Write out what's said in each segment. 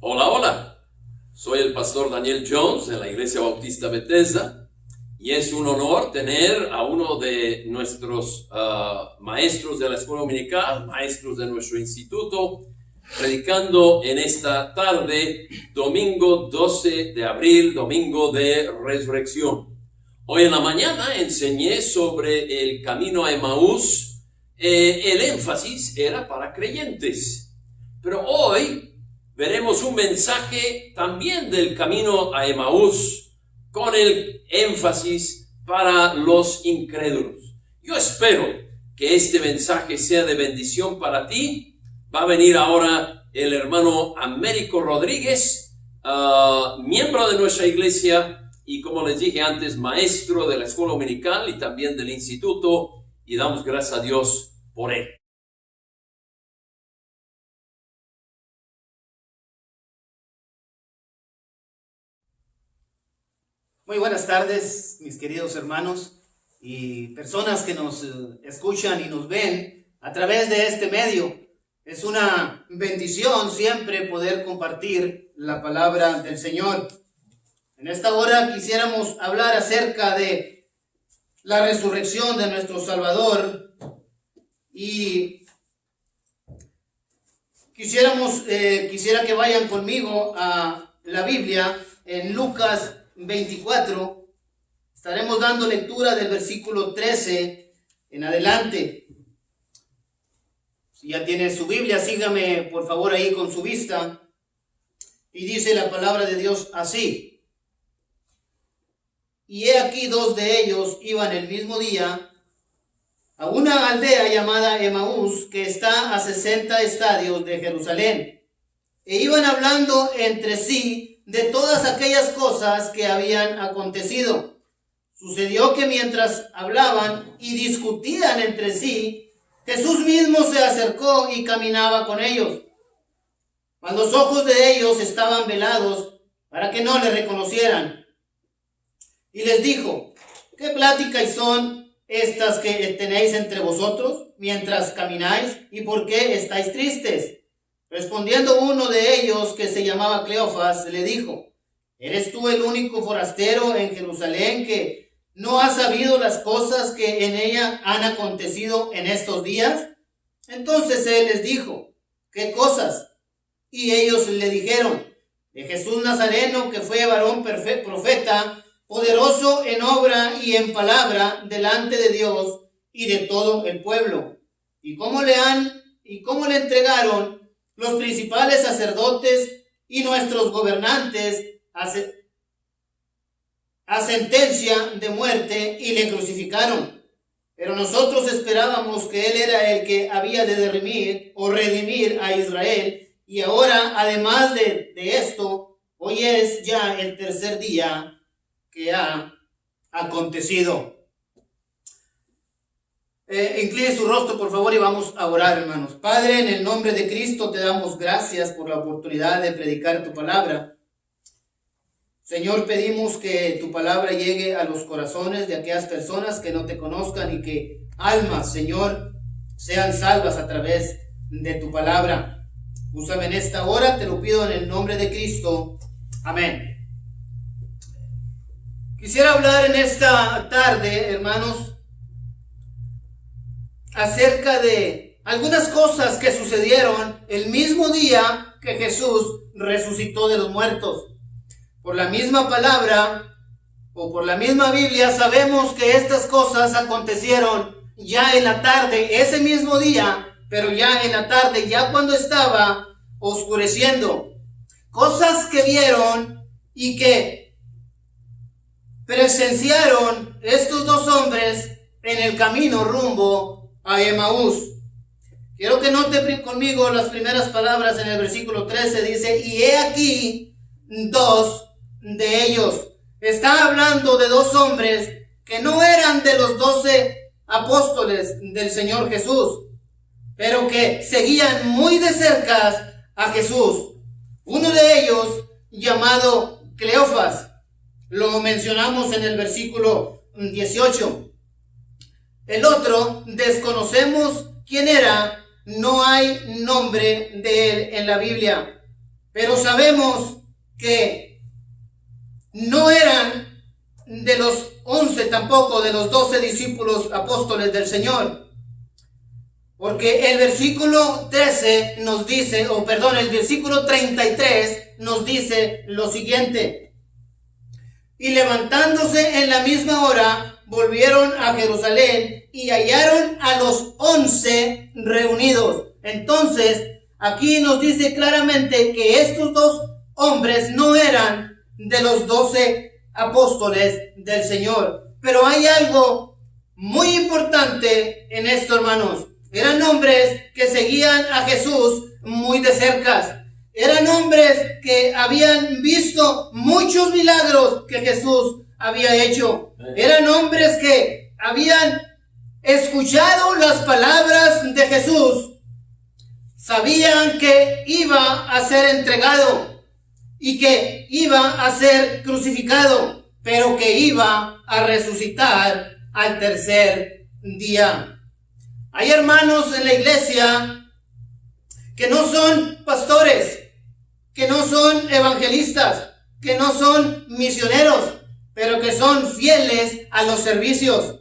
Hola, hola. Soy el pastor Daniel Jones de la Iglesia Bautista Bethesda y es un honor tener a uno de nuestros maestros de la escuela dominical, maestros de nuestro instituto, predicando en esta tarde, domingo 12 de abril, domingo de resurrección. Hoy en la mañana enseñé sobre el camino a Emaús. El énfasis era para creyentes, pero hoy veremos un mensaje también del camino a Emaús con el énfasis para los incrédulos. Yo espero que este mensaje sea de bendición para ti. Va a venir ahora el hermano Américo Rodríguez, miembro de nuestra iglesia y, como les dije antes, maestro de la escuela dominical y también del instituto, y damos gracias a Dios por él. Muy buenas tardes, mis queridos hermanos y personas que nos escuchan y nos ven a través de este medio. Es una bendición siempre poder compartir la palabra del Señor. En esta hora quisiéramos hablar acerca de la resurrección de nuestro Salvador y quisiera que vayan conmigo a la Biblia en Lucas 24, estaremos dando lectura del versículo 13 en adelante. Si ya tiene su Biblia, sígame por favor ahí con su vista. Y dice la palabra de Dios así: y he aquí dos de ellos iban el mismo día a una aldea llamada Emaús, que está a 60 estadios de Jerusalén, e iban hablando entre sí de todas aquellas cosas que habían acontecido. Sucedió que mientras hablaban y discutían entre sí, Jesús mismo se acercó y caminaba con ellos. Mas los ojos de ellos estaban velados para que no le reconocieran. Y les dijo: ¿qué pláticas son estas que tenéis entre vosotros mientras camináis? ¿Y por qué estáis tristes? Respondiendo uno de ellos, que se llamaba Cleofas, le dijo: ¿eres tú el único forastero en Jerusalén que no ha sabido las cosas que en ella han acontecido en estos días? Entonces él les dijo: ¿qué cosas? Y ellos le dijeron: de Jesús Nazareno, que fue varón profeta, poderoso en obra y en palabra delante de Dios y de todo el pueblo, y cómo le entregaron los principales sacerdotes y nuestros gobernantes a sentencia de muerte, y le crucificaron. Pero nosotros esperábamos que él era el que había de redimir a Israel, y ahora, además de esto, hoy es ya el tercer día que ha acontecido. Incline su rostro, por favor, y vamos a orar, hermanos. Padre, en el nombre de Cristo te damos gracias por la oportunidad de predicar tu palabra. Señor, pedimos que tu palabra llegue a los corazones de aquellas personas que no te conozcan, y que almas, Señor, sean salvas a través de tu palabra. Úsame en esta hora, te lo pido en el nombre de Cristo. Amén. Quisiera hablar en esta tarde, hermanos, acerca de algunas cosas que sucedieron el mismo día que Jesús resucitó de los muertos. Por la misma palabra o por la misma Biblia sabemos que estas cosas acontecieron ya en la tarde, ese mismo día, pero ya en la tarde, ya cuando estaba oscureciendo. Cosas que vieron y que presenciaron estos dos hombres en el camino rumbo a Emaús. Quiero que note conmigo las primeras palabras en el versículo 13. Dice: y he aquí dos de ellos. Está hablando de dos hombres que no eran de los 12 apóstoles del Señor Jesús, pero que seguían muy de cerca a Jesús. Uno de ellos, llamado Cleofas, lo mencionamos en el versículo 18. El otro, desconocemos quién era, no hay nombre de él en la Biblia. pero sabemos que no eran de los 11, tampoco de los 12 discípulos apóstoles del Señor. Porque el versículo 13 nos dice, el versículo 33 nos dice lo siguiente: y levantándose en la misma hora, volvieron a Jerusalén y hallaron a los 11 reunidos. Entonces, aquí nos dice claramente que estos dos hombres no eran de los 12 apóstoles del Señor. Pero hay algo muy importante en esto, hermanos. Eran hombres que seguían a Jesús muy de cerca. Eran hombres que habían visto muchos milagros que Jesús había hecho. Eran hombres que habían escuchado las palabras de Jesús. Sabían que iba a ser entregado y que iba a ser crucificado, pero que iba a resucitar al tercer día. Hay hermanos en la iglesia que no son pastores, que no son evangelistas, que no son misioneros, pero que son fieles a los servicios.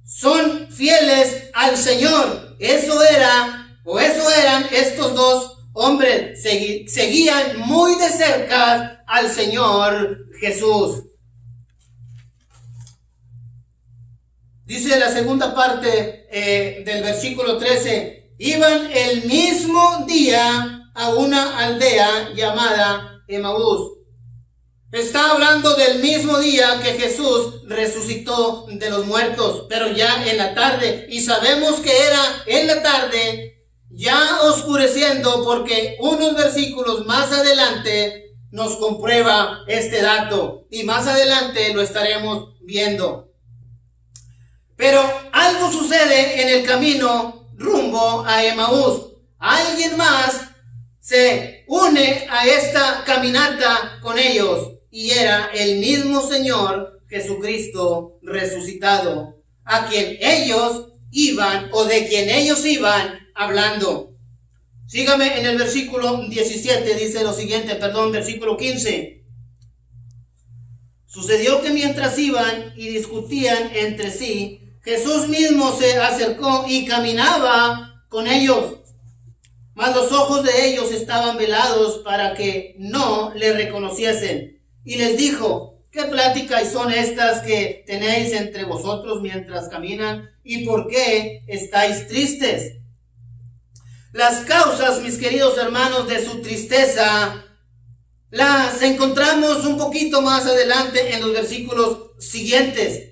Son fieles al Señor. Eso eran estos dos hombres. Seguían muy de cerca al Señor Jesús. Dice la segunda parte del versículo 13: iban el mismo día a una aldea llamada Emaús. Está hablando del mismo día que Jesús resucitó de los muertos, pero ya en la tarde. Y sabemos que era en la tarde, ya oscureciendo, porque unos versículos más adelante nos comprueba este dato. Y más adelante lo estaremos viendo. Pero algo sucede en el camino rumbo a Emaús. Alguien más se une a esta caminata con ellos, y era el mismo Señor Jesucristo resucitado, a quien ellos iban, o de quien ellos iban hablando. Sígame en el versículo 17, dice lo siguiente, versículo 15. Sucedió que mientras iban y discutían entre sí, Jesús mismo se acercó y caminaba con ellos, mas los ojos de ellos estaban velados para que no le reconociesen. Y les dijo: ¿qué pláticas son estas que tenéis entre vosotros mientras caminan? ¿Y por qué estáis tristes? Las causas, mis queridos hermanos, de su tristeza las encontramos un poquito más adelante en los versículos siguientes.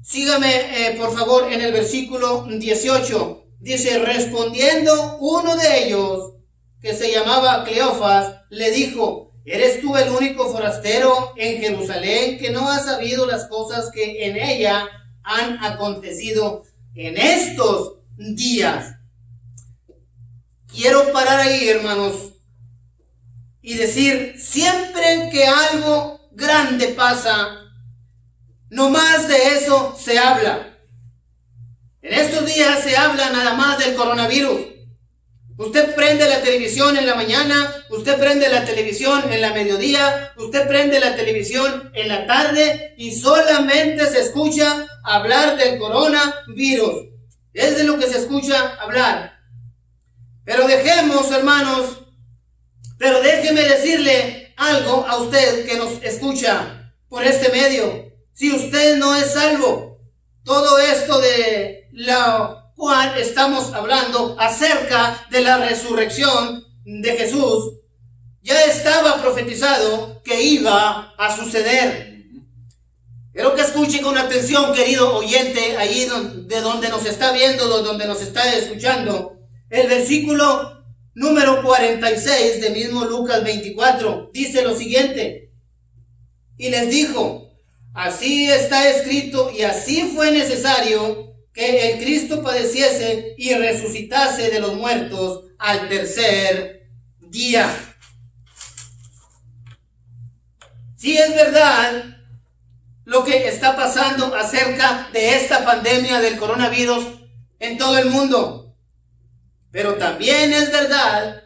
Sígame, por favor, en el versículo 18. Dice: respondiendo uno de ellos, que se llamaba Cleofas, le dijo: ¿eres tú el único forastero en Jerusalén que no ha sabido las cosas que en ella han acontecido en estos días? Quiero parar ahí, hermanos, y decir: siempre que algo grande pasa, no más de eso se habla. En estos días se habla nada más del coronavirus. Usted prende la televisión en la mañana, usted prende la televisión en la mediodía, usted prende la televisión en la tarde y solamente se escucha hablar del coronavirus. Es de lo que se escucha hablar. Pero dejemos, hermanos, déjeme decirle algo a usted que nos escucha por este medio. Si usted no es salvo, todo esto de lo cual estamos hablando acerca de la resurrección de Jesús, ya estaba profetizado que iba a suceder. Quiero que escuche con atención, querido oyente, ahí de donde nos está viendo, donde nos está escuchando, el versículo número 46 de mismo Lucas 24, dice lo siguiente: y les dijo: así está escrito y así fue necesario que el Cristo padeciese y resucitase de los muertos al tercer día. Sí es verdad lo que está pasando acerca de esta pandemia del coronavirus en todo el mundo, pero también es verdad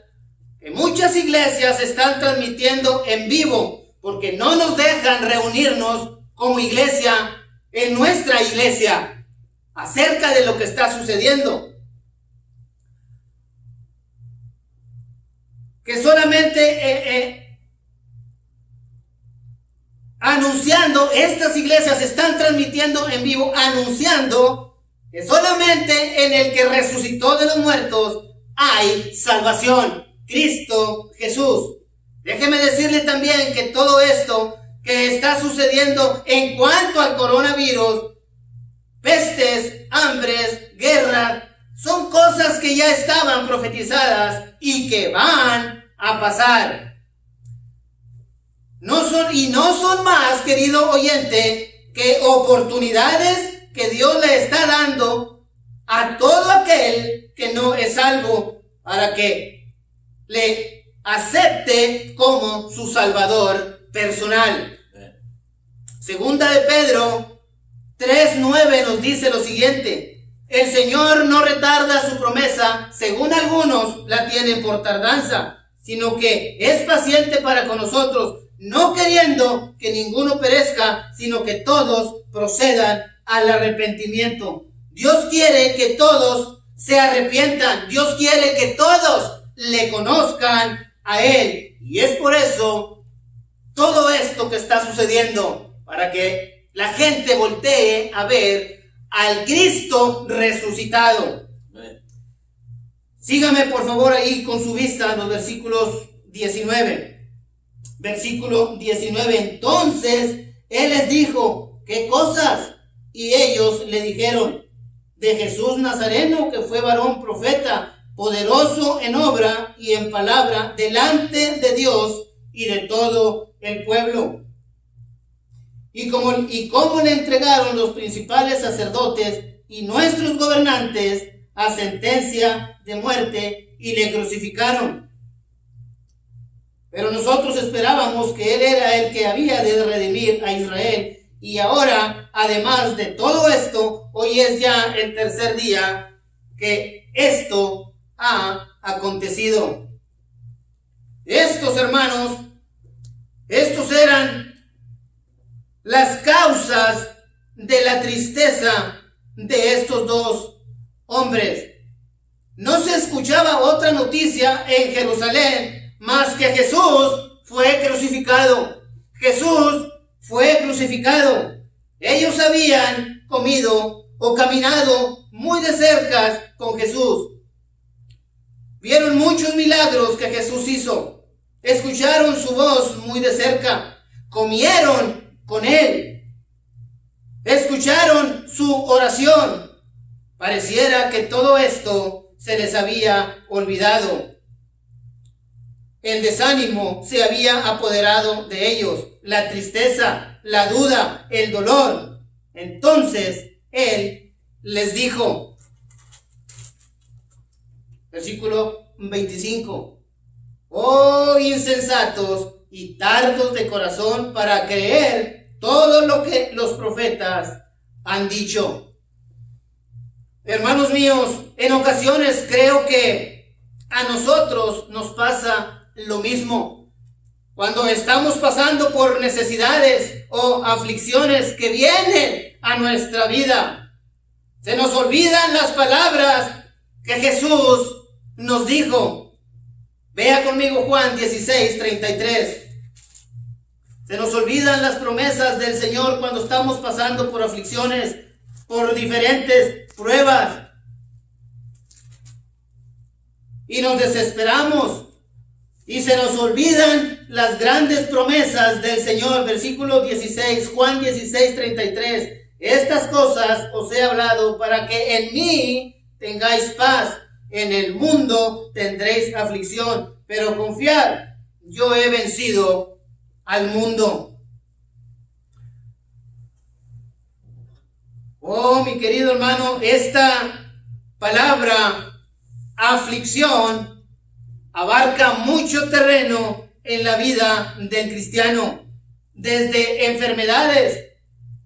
que muchas iglesias están transmitiendo en vivo porque no nos dejan reunirnos como iglesia en nuestra iglesia acerca de lo que está sucediendo. Que solamente anunciando, estas iglesias están transmitiendo en vivo, anunciando que solamente en el que resucitó de los muertos hay salvación, Cristo Jesús. Déjeme decirle también que todo esto que está sucediendo en cuanto al coronavirus, pestes, hambres, guerras, son cosas que ya estaban profetizadas y que van a pasar. No son más, querido oyente, que oportunidades que Dios le está dando a todo aquel que no es salvo para que le acepte como su Salvador personal. Segunda de Pedro 3:9 nos dice lo siguiente: el Señor no retarda su promesa, según algunos la tienen por tardanza, sino que es paciente para con nosotros, no queriendo que ninguno perezca, sino que todos procedan al arrepentimiento. Dios quiere que todos se arrepientan. Dios quiere que todos le conozcan a Él. Y es por eso todo esto que está sucediendo, para que la gente voltee a ver al Cristo resucitado. Sígame por favor ahí con su vista en los versículos 19. Versículo 19. Entonces Él les dijo: ¿qué cosas? Y ellos le dijeron: de Jesús Nazareno, que fue varón profeta, poderoso en obra y en palabra delante de Dios y de todo el pueblo. Y cómo le entregaron los principales sacerdotes y nuestros gobernantes a sentencia de muerte y le crucificaron. Pero nosotros esperábamos que Él era el que había de redimir a Israel. Y ahora, además de todo esto, hoy es ya el tercer día que esto ha acontecido. Estos, hermanos, estos eran las causas de la tristeza de estos dos hombres. No se escuchaba otra noticia en Jerusalén más que Jesús fue crucificado. Jesús fue crucificado. Ellos habían comido o caminado muy de cerca con Jesús. Vieron muchos milagros que Jesús hizo. Escucharon su voz muy de cerca. Comieron con Él. Escucharon su oración. Pareciera que todo esto se les había olvidado. El desánimo se había apoderado de ellos, la tristeza, la duda, el dolor. Entonces Él les dijo, versículo 25: oh insensatos y tardos de corazón para creer todo lo que los profetas han dicho. Hermanos míos, en ocasiones creo que a nosotros nos pasa lo mismo. Cuando estamos pasando por necesidades o aflicciones que vienen a nuestra vida, se nos olvidan las palabras que Jesús nos dijo. Vea conmigo Juan 16:33. Se nos olvidan las promesas del Señor cuando estamos pasando por aflicciones, por diferentes pruebas, y nos desesperamos. Y se nos olvidan las grandes promesas del Señor. Versículo 16, Juan 16:33. Estas cosas os he hablado para que en mí tengáis paz. En el mundo tendréis aflicción, pero confiad, yo he vencido al mundo. Oh, mi querido hermano, esta palabra aflicción abarca mucho terreno en la vida del cristiano, desde enfermedades,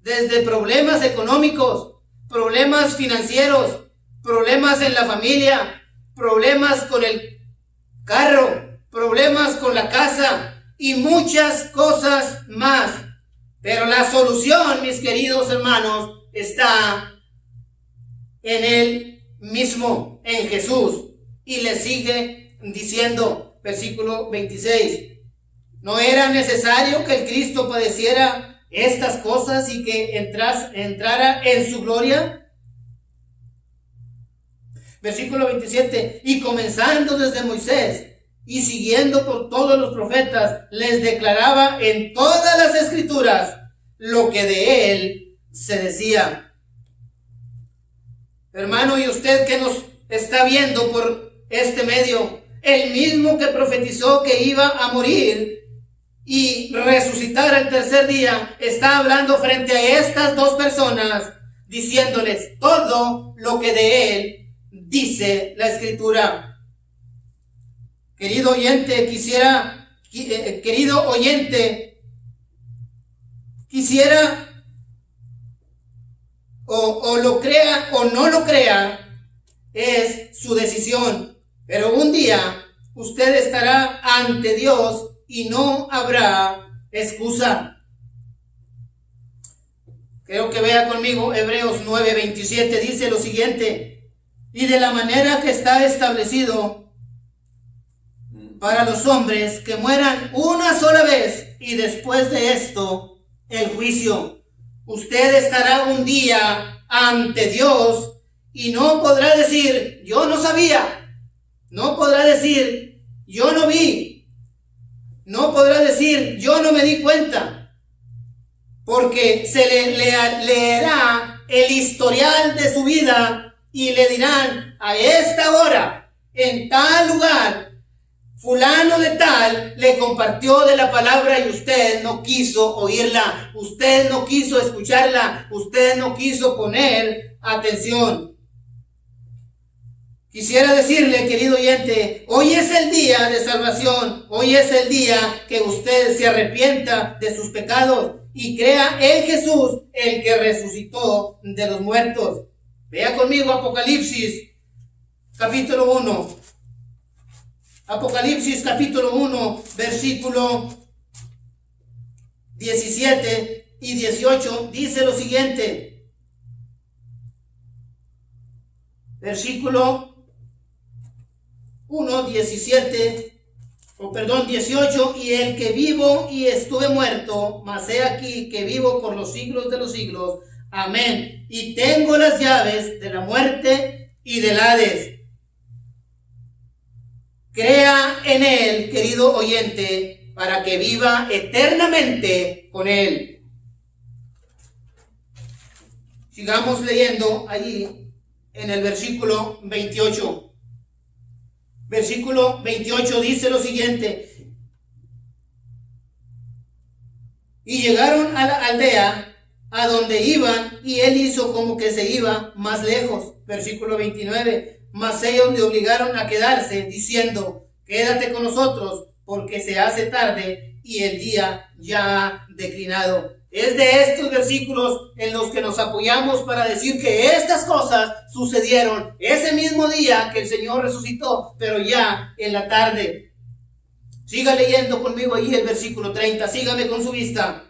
desde problemas económicos, problemas financieros, problemas en la familia, problemas con el carro, problemas con la casa y muchas cosas más. Pero la solución, mis queridos hermanos, está en Él mismo, en Jesús. Y le sigue diciendo, versículo 26, ¿no era necesario que el Cristo padeciera estas cosas y que entrara en su gloria? Versículo 27, y comenzando desde Moisés y siguiendo por todos los profetas, les declaraba en todas las escrituras lo que de él se decía. Hermano, y usted que nos está viendo por este medio, el mismo que profetizó que iba a morir y resucitar al tercer día, está hablando frente a estas dos personas, diciéndoles todo lo que de él dice la escritura. Querido oyente, quisiera o lo crea o no lo crea, es su decisión. Pero un día usted estará ante Dios y no habrá excusa. Creo que vea conmigo Hebreos 9:27, dice lo siguiente: y de la manera que está establecido para los hombres que mueran una sola vez y después de esto el juicio. Usted estará un día ante Dios y no podrá decir yo no sabía, no podrá decir yo no vi, no podrá decir yo no me di cuenta, porque se le leerá el historial de su vida y le dirán: a esta hora, en tal lugar, fulano de tal le compartió de la palabra y usted no quiso oírla, usted no quiso escucharla, usted no quiso poner atención. Quisiera decirle, querido oyente, hoy es el día de salvación, hoy es el día que usted se arrepienta de sus pecados y crea en Jesús, el que resucitó de los muertos. Vea conmigo Apocalipsis capítulo 1. Apocalipsis capítulo 1, versículo 17 y 18, dice lo siguiente. Versículo 1, 18, y el que vivo y estuve muerto, mas he aquí que vivo por los siglos de los siglos. Amén. Y tengo las llaves de la muerte y del Hades. Crea en Él, querido oyente, para que viva eternamente con Él. Sigamos leyendo allí en el versículo 28. Versículo 28 dice lo siguiente: y llegaron a la aldea a donde iban, y él hizo como que se iba más lejos. Versículo 29. Mas ellos le obligaron a quedarse, diciendo: quédate con nosotros, porque se hace tarde y el día ya ha declinado. Es de estos versículos en los que nos apoyamos para decir que estas cosas sucedieron ese mismo día que el Señor resucitó, pero ya en la tarde. Siga leyendo conmigo allí el versículo 30, sígame con su vista.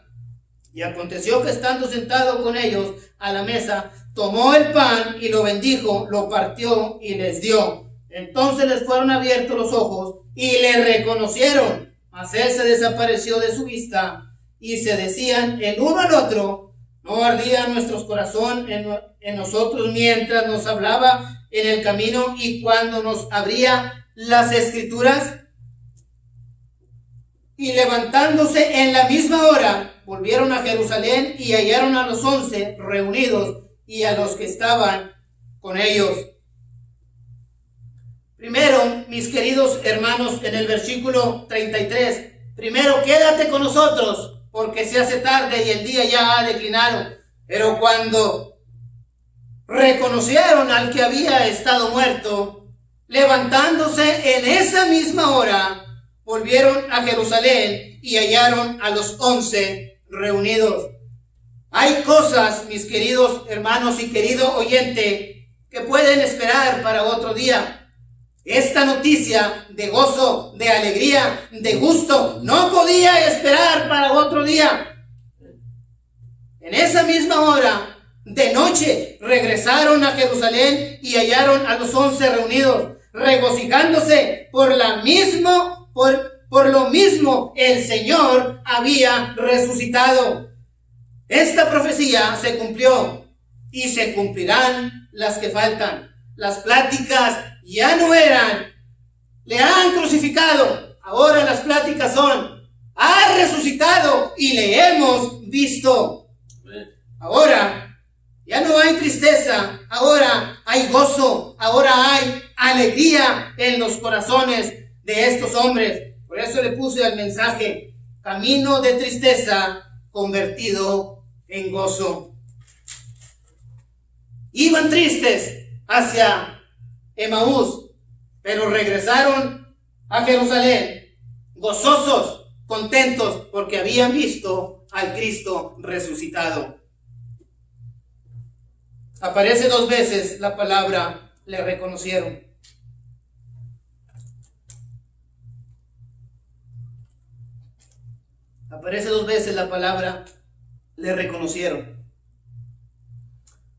Y aconteció que estando sentado con ellos a la mesa, tomó el pan y lo bendijo, lo partió y les dio. Entonces les fueron abiertos los ojos y le reconocieron, mas él se desapareció de su vista, y se decían el uno al otro: ¿no ardía nuestro corazón en nosotros mientras nos hablaba en el camino y cuando nos abría las escrituras? Y levantándose en la misma hora, volvieron a Jerusalén y hallaron a los 11 reunidos y a los que estaban con ellos. Primero, mis queridos hermanos, en el versículo 33, primero, quédate con nosotros, porque se hace tarde y el día ya ha declinado. Pero cuando reconocieron al que había estado muerto, levantándose en esa misma hora, volvieron a Jerusalén y hallaron a los 11 reunidos. Hay cosas, mis queridos hermanos y querido oyente, que pueden esperar para otro día. Esta noticia de gozo, de alegría, de gusto. No podía esperar para otro día. En esa misma hora, de noche, regresaron a Jerusalén y hallaron a los 11 reunidos, regocijándose por lo mismo el Señor había resucitado. Esta profecía se cumplió y se cumplirán las que faltan. Las pláticas ya no eran, le han crucificado. Ahora las pláticas son, ha resucitado y le hemos visto. Ahora ya no hay tristeza, ahora hay gozo, ahora hay alegría en los corazones de estos hombres. Por eso le puse al mensaje, camino de tristeza convertido en gozo. Iban tristes hacia Emaús, pero regresaron a Jerusalén gozosos, contentos, porque habían visto al Cristo resucitado. Aparece 2 veces la palabra, le reconocieron. Aparece 2 veces la palabra, le reconocieron.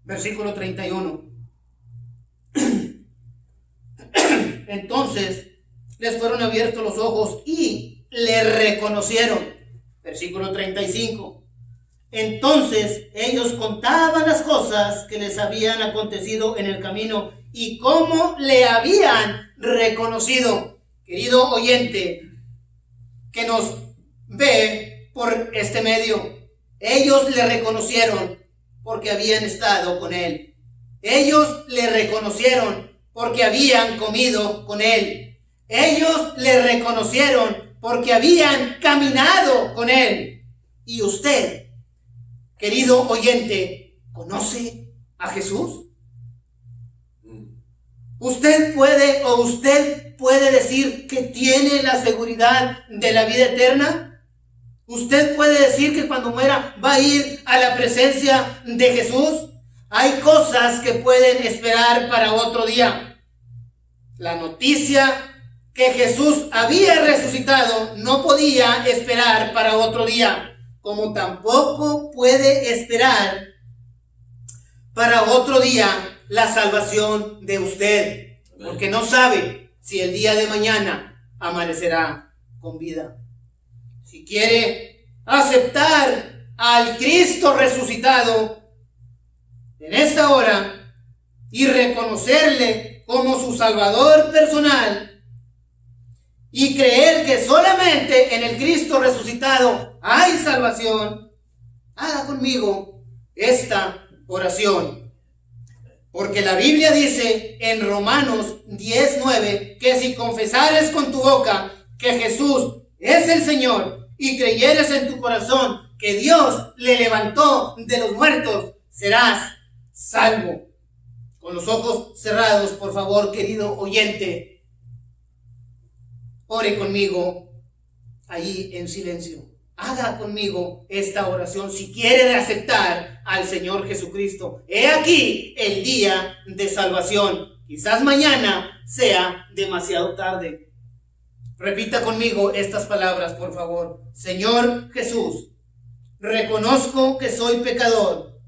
Versículo 31. Entonces les fueron abiertos los ojos y le reconocieron. Versículo 35. Entonces ellos contaban las cosas que les habían acontecido en el camino y cómo le habían reconocido. Querido oyente que nos ve por este medio, ellos le reconocieron porque habían estado con él. Ellos le reconocieron porque habían comido con él. Ellos le reconocieron porque habían caminado con él. Y usted, querido oyente, ¿conoce a Jesús? Usted puede decir que tiene la seguridad de la vida eterna. Usted puede decir que cuando muera va a ir a la presencia de Jesús. Hay cosas que pueden esperar para otro día. La noticia que Jesús había resucitado no podía esperar para otro día, como tampoco puede esperar para otro día la salvación de usted, porque no sabe si el día de mañana amanecerá con vida. Si quiere aceptar al Cristo resucitado en esta hora y reconocerle como su Salvador personal y creer que solamente en el Cristo resucitado hay salvación, haga conmigo esta oración. Porque la Biblia dice en Romanos 10:9 que si confesares con tu boca que Jesús es el Señor y creyeres en tu corazón que Dios le levantó de los muertos, serás salvo. Con los ojos cerrados, por favor, querido oyente, ore conmigo ahí en silencio. Haga conmigo esta oración si quiere aceptar al Señor Jesucristo. He aquí el día de salvación. Quizás mañana sea demasiado tarde. Repita conmigo estas palabras, por favor. Señor Jesús, reconozco que soy pecador.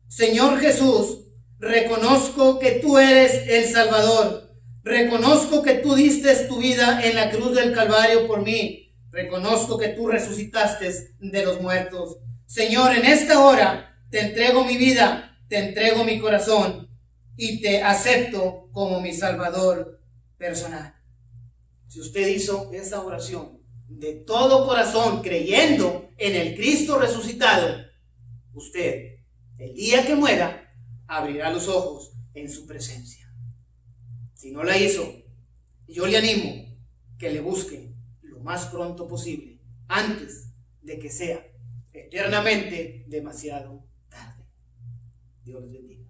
Señor Jesús, reconozco que tú eres el Salvador. Reconozco que tú diste tu vida en la cruz del Calvario por mí. Reconozco que tú resucitaste de los muertos. Señor, en esta hora te entrego mi vida, te entrego mi corazón y te acepto como mi Salvador personal. Si usted hizo esa oración de todo corazón, creyendo en el Cristo resucitado, usted, el día que muera, abrirá los ojos en su presencia. Si no la hizo, yo le animo que le busque lo más pronto posible, antes de que sea eternamente demasiado tarde. Dios les bendiga.